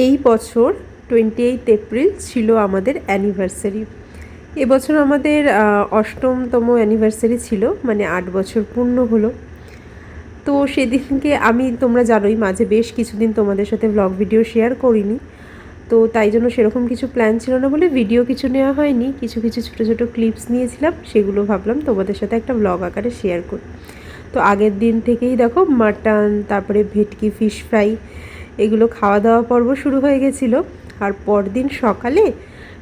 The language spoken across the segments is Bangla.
এই বছর 28 এপ্রিল ছিল আমাদের অ্যানিভার্সারি। এবছর আমাদের অষ্টমতম অ্যানিভার্সারি ছিল, মানে 8 বছর পূর্ণ হলো। তো সেদিনকে তোমরা জানোই মাঝে বেশ কিছুদিন তোমাদের সাথে ব্লগ ভিডিও শেয়ার করিনি, তো তাই জন্য সেরকম কিছু প্ল্যান ছিল না বলে ভিডিও কিছু নেওয়া হয়নি। কিছু কিছু ছোটো ছোটো ক্লিপস নিয়েছিলাম, সেগুলো ভাবলাম তোমাদের সাথে একটা ব্লগ আকারে শেয়ার করি। তো আগের দিন থেকেই দেখো মাটন, তারপরে ভেটকি ফিশ ফ্রাই, এগুলো খাওয়া দাওয়া পর্ব শুরু হয়ে গেছিলো। আর পরদিন সকালে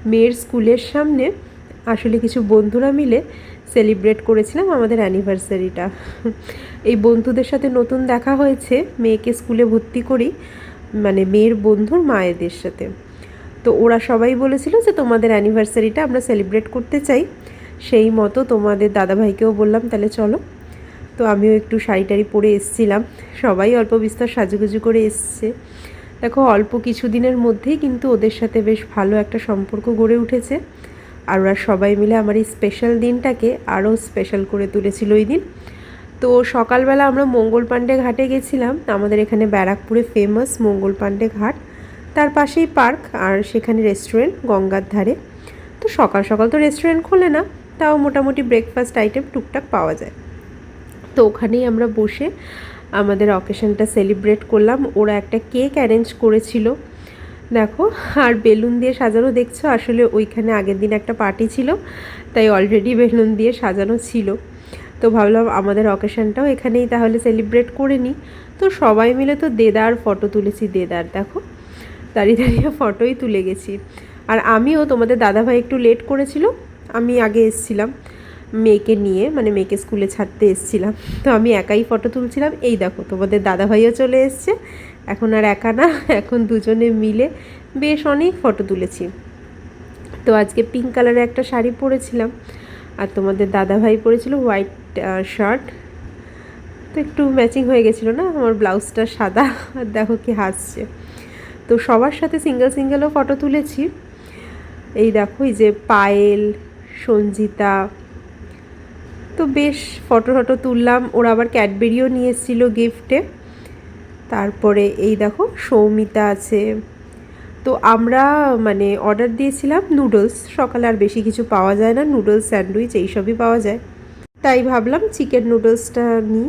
মেয়ের স্কুলের সামনে আসলে কিছু বন্ধুরা মিলে সেলিব্রেট করেছিলাম আমাদের অ্যানিভার্সারিটা। এই বন্ধুদের সাথে নতুন দেখা হয়েছে মেয়েকে স্কুলে ভর্তি করি, মানে মেয়ের বন্ধুর মায়েদের সাথে। তো ওরা সবাই বলেছিল যে তোমাদের অ্যানিভার্সারিটা আমরা সেলিব্রেট করতে চাই, সেই মতো তোমাদের দাদাভাইকেও বললাম তাহলে চলো। তো আমিও একটু শাড়ি টাড়ি পরে এসেছিলাম, সবাই অল্প বিস্তর সাজুগুজু করে এসছে। দেখো অল্প কিছু দিনের মধ্যেই কিন্তু ওদের সাথে বেশ ভালো একটা সম্পর্ক গড়ে উঠেছে, আর ওরা সবাই মিলে আমার এই স্পেশাল দিনটাকে আরও স্পেশাল করে তুলেছিল ওই দিন। তো সকালবেলা আমরা মঙ্গল পাণ্ডে ঘাটে গেছিলাম, আমাদের এখানে ব্যারাকপুরে ফেমাস মঙ্গল পাণ্ডে ঘাট, তার পাশেই পার্ক আর সেখানে রেস্টুরেন্ট গঙ্গার ধারে। তো সকাল সকাল তো রেস্টুরেন্ট খোলে না, তাও মোটামুটি ব্রেকফাস্ট আইটেম টুকটাক পাওয়া যায়। তো ওখানেই আমরা বসে আমাদের অকেশনটা সেলিব্রেট করলাম। ওরা একটা কেক অ্যারেঞ্জ করেছিল দেখো, আর বেলুন দিয়ে সাজানো দেখছো, আসলে ওইখানে আগের দিন একটা পার্টি ছিল, তাই অলরেডি বেলুন দিয়ে সাজানো ছিল। তো ভাবলাম আমাদের অকেশনটাও এখানেই তাহলে সেলিব্রেট করে নিই। তো সবাই মিলে তো দেদার ফটো তুলেছি, দেদার দেখো দাঁড়িয়ে দাঁড়িয়ে ফটোই তুলে গেছি। আর আমিও, তোমাদের দাদাভাই একটু লেট করেছিল, আমি আগে এসেছিলাম মেয়েকে নিয়ে, মানে মেয়েকে স্কুলে ছাড়তে এসেছিলাম। তো আমি একাই ফটো তুলছিলাম। এই দেখো তোমাদের দাদাভাইও চলে এসছে, এখন আর একা না, এখন দুজনে মিলে বেশ অনেক ফটো তুলেছি। তো আজকে পিঙ্ক কালারের একটা শাড়ি পরেছিলাম, আর তোমাদের দাদাভাই পরেছিল হোয়াইট শার্ট, তো একটু ম্যাচিং হয়ে গেছিলো না, আমার ব্লাউজটা সাদা। আর দেখো কি হাসছে। তো সবার সাথে সিঙ্গেল সিঙ্গেলও ফটো তুলেছি। এই দেখো এই যে পায়েল, সঞ্জিতা, তো বেশ ফটো ফটো তুললাম। ওরা আবার ক্যাডবেরিও নিয়ে এসেছিলো গিফটে। তারপরে এই দেখো সৌমিতা আছে। তো আমরা মানে অর্ডার দিয়েছিলাম নুডলস, সকালে আর বেশি কিছু পাওয়া যায় না, নুডলস স্যান্ডউইচ এইসবই পাওয়া যায়, তাই ভাবলাম চিকেন নুডলসটা নিই।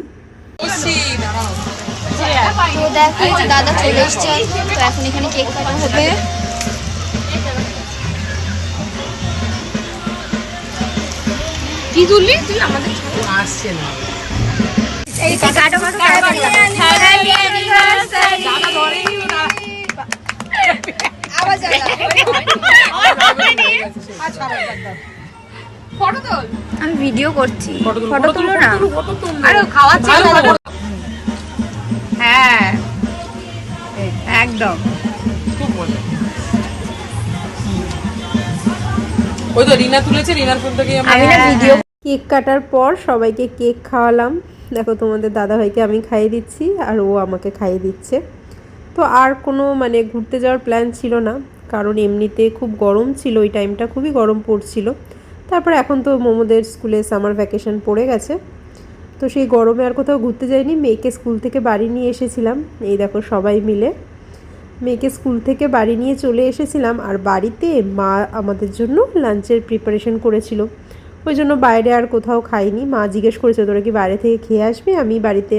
তো দেখো দাদা চলে এসছে, তো এখন এখানে কেক কাটা হবে। কি তুললি তুই? আমাদের আসছে না। এই তো কাটো কাটো হ্যাপি অ্যানিভার্সারি। দাদা ধরেই না। আওয়াজ আলা ফটো তোল। আমি ভিডিও করছি, ফটো তুলো না। আরে খাওয়াচ্ছি। হ্যাঁ একদম খুব মজা। ওই তো রিনা তুলেছে, রিনার ফোন থেকে আমি না ভিডিও। কেক কাটার পর সবাইকে কেক খাওয়ালাম। দেখো তোমাদের দাদাভাইকে আমি খাইয়ে দিচ্ছি, আর ও আমাকে খাইয়ে দিচ্ছে। তো আর কোনো মানে ঘুরতে যাওয়ার প্ল্যান ছিল না, কারণ এমনিতে খুব গরম ছিল, ওই টাইমটা খুবই গরম পড়ছিল। তারপর এখন তো মোমোদের স্কুলে সামার ভ্যাকেশন পড়ে গেছে, তো সেই গরমে আর কোথাও ঘুরতে যাইনি। মেয়েকে স্কুল থেকে বাড়ি নিয়ে এসেছিলাম, এই দেখো সবাই মিলে মেয়েকে স্কুল থেকে বাড়ি নিয়ে চলে এসেছিলাম। আর বাড়িতে মা আমাদের জন্য লাঞ্চের প্রিপারেশন করেছিল, ওই জন্য বাইরে আর কোথাও খাইনি। মা জিজ্ঞেস করেছে তোরা কি বাইরে থেকে খেয়ে আসবি, আমি বাড়িতে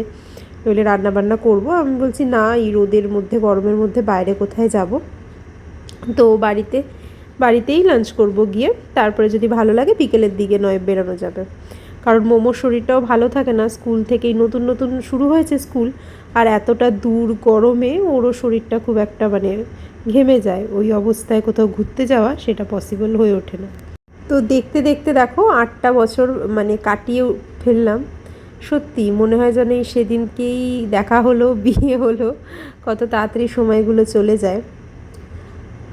নইলে রান্নাবান্না করবো। আমি বলছি না, এই রোদের মধ্যে গরমের মধ্যে বাইরে কোথায় যাব, তো বাড়িতেই লাঞ্চ করব গিয়ে, তারপরে যদি ভালো লাগে বিকেলের দিকে নয় বেরোনো যাবে। কারণ মোমোর শরীরটাও ভালো থাকে না, স্কুল থেকেই নতুন নতুন শুরু হয়েছে স্কুল, আর এতটা দূর গরমে ওরও শরীরটা খুব একটা মানে ঘেমে যায়, ওই অবস্থায় কোথাও ঘুরতে যাওয়া সেটা পসিবল হয়ে ওঠে না। তো দেখতে দেখতে দেখো 8টা বছর মানে কাটিয়ে ফেললাম। সত্যি মনে হয় যেন এই সেদিনকেই দেখা হলো, বিয়ে হলো, কত তাড়াতাড়ি সময়গুলো চলে যায়।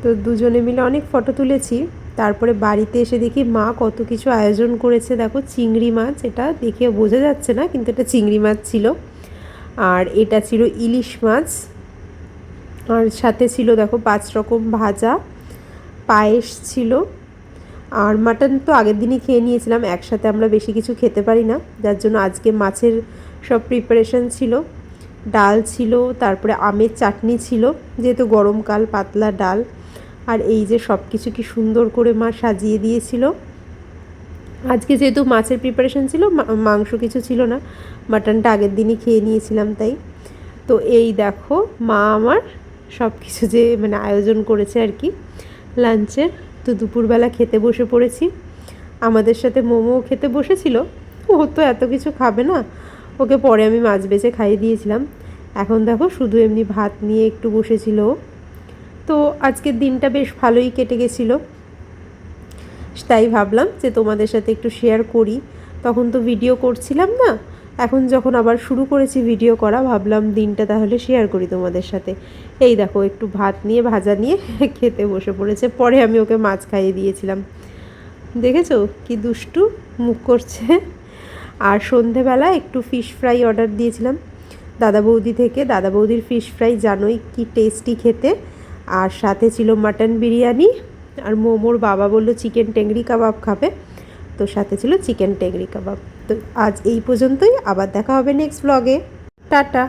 তো দুজনে মিলে অনেক ফটো তুলেছি। তারপরে বাড়িতে এসে দেখি মা কত কিছু আয়োজন করেছে। দেখো চিংড়ি মাছ, এটা দেখে বোঝা যাচ্ছে না কিন্তু এটা চিংড়ি মাছ ছিল, আর এটা ছিল ইলিশ মাছ, আর সাথে ছিল দেখো 5 রকম ভাজা, পায়েস ছিল। আর মাটন তো আগের দিনই খেয়ে নিয়েছিলাম, একসাথে আমরা বেশি কিছু খেতে পারি না, যার জন্য আজকে মাছের সব প্রিপারেশন ছিল। ডাল ছিল, তারপরে আমের চাটনি ছিল, যেহেতু গরমকাল পাতলা ডাল। আর এই যে সব কিছু কি সুন্দর করে মা সাজিয়ে দিয়েছিল। আজকে যেহেতু মাছের প্রিপারেশন ছিল, মাংস কিছু ছিল না, মাটনটা আগের দিনই খেয়ে নিয়েছিলাম তাই। তো এই দেখো মা আমার সব কিছু যে মানে আয়োজন করেছে আর কি লাঞ্চের। তো দুপুরবেলা খেতে বসে পড়েছি, আমাদের সাথে মোমোও খেতে বসেছিল। ও তো এত কিছু খাবে না, ওকে পরে আমি মাছ বেছে খাইয়ে দিয়েছিলাম। এখন দেখো শুধু এমনি ভাত নিয়ে একটু বসেছিল। তো আজকের দিনটা বেশ ভালোই কেটে গেছিলো, তাই ভাবলাম যে তোমাদের সাথে একটু শেয়ার করি। তখন তো ভিডিও করছিলাম না, এখন যখন আবার শুরু করেছি ভিডিও করা, ভাবলাম দিনটা তাহলে শেয়ার করি তোমাদের সাথে। এই দেখো একটু ভাত নিয়ে ভাজা নিয়ে খেতে বসে পড়েছে, পরে আমি ওকে মাছ খাইয়ে দিয়েছিলাম। দেখেছো কি দুষ্টু মুখ করছে। আর সন্ধেবেলা একটু ফিশ ফ্রাই অর্ডার দিয়েছিলাম দাদা বৌদি থেকে। দাদা বৌদির ফিশ ফ্রাই জানোই কি টেস্টি খেতে। আর সাথে ছিল মাটন বিরিয়ানি, আর মোমোর বাবা বললো চিকেন টেংরি কাবাব খাবে, তো সাথে ছিল চিকেন টেংরি কাবাব। তো আজ এই পর্যন্তই, আবার দেখা হবে নেক্সট ব্লগে। টাটা।